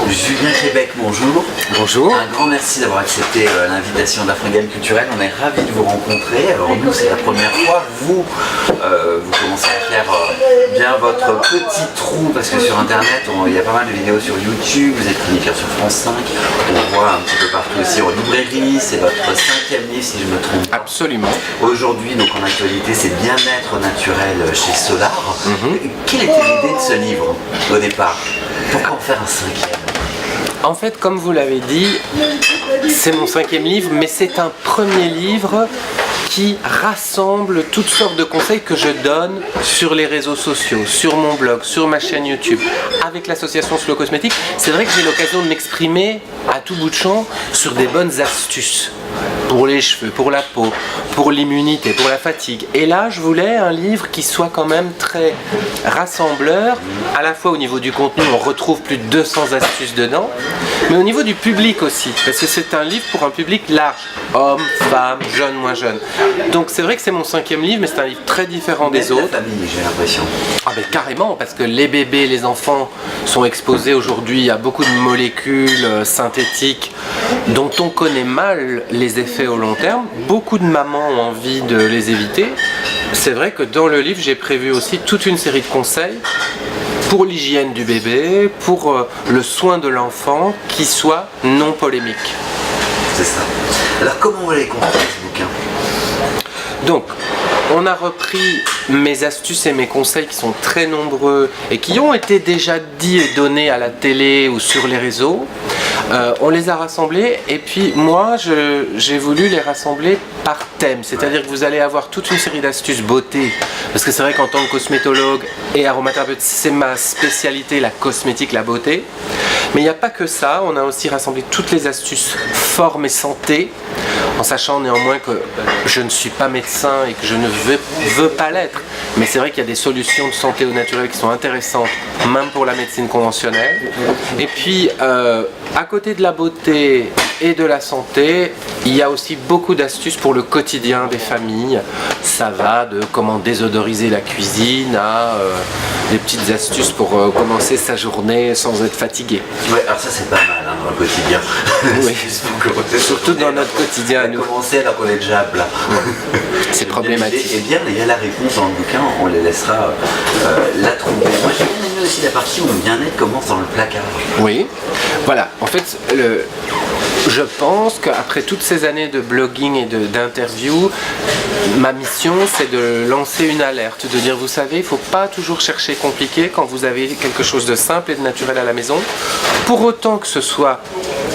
Julien Québec, bonjour. Bonjour. Un grand merci d'avoir accepté l'invitation d'Afringale Culturelle. On est ravis de vous rencontrer. Alors nous, c'est la première fois. Vous commencez à faire bien votre petit trou parce que sur Internet, il y a pas mal de vidéos sur YouTube. Vous êtes chroniqueur sur France 5. On voit un petit peu partout aussi en librairie. C'est votre 5e livre, si je me trompe pas. Absolument. Aujourd'hui, donc en actualité, c'est Bien-être naturel chez Solar. Quelle était l'idée de ce livre au départ? Pourquoi en faire un 5e? En fait, comme vous l'avez dit, c'est mon 5e livre, mais c'est un premier livre qui rassemble toutes sortes de conseils que je donne sur les réseaux sociaux, sur mon blog, sur ma chaîne YouTube, avec l'association Slow Cosmétique. C'est vrai que j'ai l'occasion de m'exprimer à tout bout de champ sur des bonnes astuces pour les cheveux, pour la peau, pour l'immunité, pour la fatigue. Et là, je voulais un livre qui soit quand même très rassembleur, à la fois au niveau du contenu, on retrouve plus de 200 astuces dedans, mais au niveau du public aussi, parce que c'est un livre pour un public large, hommes, femmes, jeunes, moins jeunes. Donc c'est vrai que c'est mon 5e livre, mais c'est un livre très différent des autres. La famille, j'ai l'impression. Ah ben carrément, parce que les bébés, les enfants sont exposés aujourd'hui à beaucoup de molécules synthétiques dont on connaît mal les effets au long terme. Beaucoup de mamans ont envie de les éviter. C'est vrai que dans le livre, j'ai prévu aussi toute une série de conseils pour l'hygiène du bébé, pour le soin de l'enfant qui soit non polémique. C'est ça. Alors comment vous l'avez construit ce bouquin? Donc, on a repris mes astuces et mes conseils qui sont très nombreux et qui ont été déjà dits et donnés à la télé ou sur les réseaux. On les a rassemblés et puis moi j'ai voulu les rassembler par thème, c'est-à-dire que vous allez avoir toute une série d'astuces beauté, parce que c'est vrai qu'en tant que cosmétologue et aromathérapeute, c'est ma spécialité, la cosmétique, la beauté. Mais il n'y a pas que ça, on a aussi rassemblé toutes les astuces forme et santé, en sachant néanmoins que je ne suis pas médecin et que je ne veux pas l'être. Mais c'est vrai qu'il y a des solutions de santé au naturel qui sont intéressantes, même pour la médecine conventionnelle. Et puis, à côté de la beauté et de la santé, il y a aussi beaucoup d'astuces pour le quotidien des familles. Ça va de comment désodoriser la cuisine à des petites astuces pour commencer sa journée sans être fatigué. Ouais, alors ça c'est pas mal hein, dans le quotidien. Oui. Surtout dans notre quotidien à nous. Commencer alors qu'on est déjà à plat. C'est problématique. Eh bien, il y a la réponse dans le bouquin, on les laissera la trouver. Moi j'ai bien aimé aussi la partie où le bien-être commence dans le placard. Oui, voilà. En fait, je pense qu'après toutes ces années de blogging et d'interviews, ma mission c'est de lancer une alerte, de dire vous savez, il ne faut pas toujours chercher compliqué quand vous avez quelque chose de simple et de naturel à la maison. Pour autant que ce soit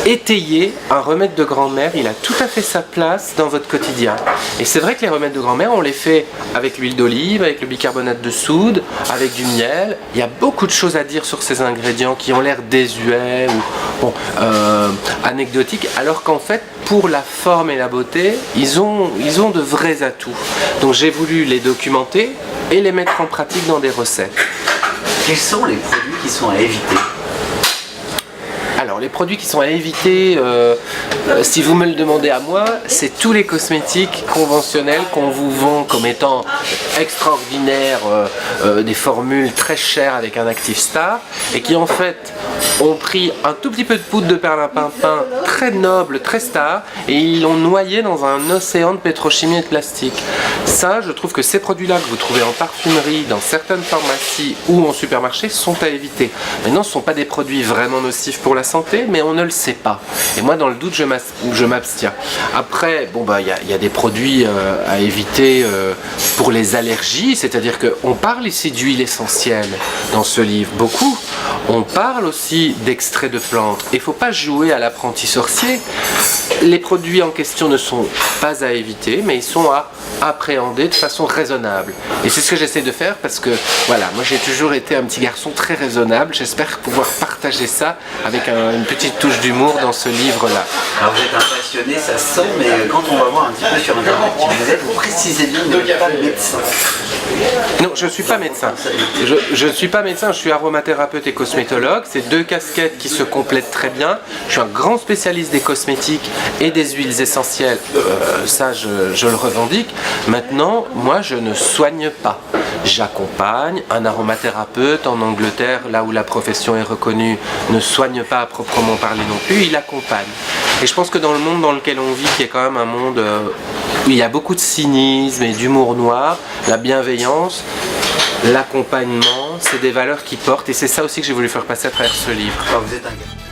étayé, un remède de grand-mère, il a tout à fait sa place dans votre quotidien. Et c'est vrai que les remèdes de grand-mère, on les fait avec l'huile d'olive, avec le bicarbonate de soude, avec du miel. Il y a beaucoup de choses à dire sur ces ingrédients qui ont l'air désuets ou anecdotiques, alors qu'en fait, pour la forme et la beauté, ils ont de vrais atouts. Donc j'ai voulu les documenter et les mettre en pratique dans des recettes. Quels sont les produits qui sont à éviter? Alors les produits qui sont à éviter, si vous me le demandez à moi, c'est tous les cosmétiques conventionnels qu'on vous vend comme étant extraordinaires, des formules très chères avec un actif star et qui en fait ont pris un tout petit peu de poudre de perlimpinpin très noble, très star et ils l'ont noyé dans un océan de pétrochimie et de plastique. Ça, je trouve que ces produits-là que vous trouvez en parfumerie, dans certaines pharmacies ou en supermarché sont à éviter. Maintenant, ce ne sont pas des produits vraiment nocifs pour la santé, mais on ne le sait pas. Et moi, dans le doute, je m'abstiens. Après, bon, bah, y a des produits à éviter pour les allergies, c'est-à-dire qu'on parle ici d'huile essentielle dans ce livre, beaucoup. On parle aussi d'extraits de plantes. Il ne faut pas jouer à l'apprenti sorcier. Les produits en question ne sont pas à éviter, mais ils sont à appréhender de façon raisonnable. Et c'est ce que j'essaie de faire parce que, voilà, moi j'ai toujours été un petit garçon très raisonnable. J'espère pouvoir partager ça avec une petite touche d'humour dans ce livre-là. Alors vous êtes un passionné, ça se sent, mais quand on va voir un petit peu sur Internet qui vous êtes, vous précisez bien que vous n'êtes pas médecin. Non, je ne suis pas médecin. Je ne suis pas médecin, je suis aromathérapeute et cosmétologue. C'est deux casquettes qui se complètent très bien. Je suis un grand spécialiste des cosmétiques et des huiles essentielles. Ça, je le revendique. Maintenant, moi, je ne soigne pas. j'accompagne. Un aromathérapeute en Angleterre, là où la profession est reconnue, ne soigne pas à proprement parler non plus, il accompagne. Et je pense que dans le monde dans lequel on vit, qui est quand même un monde où il y a beaucoup de cynisme et d'humour noir, la bienveillance, l'accompagnement, c'est des valeurs qui portent, et c'est ça aussi que j'ai voulu faire passer à travers ce livre. Alors, vous êtes un gars.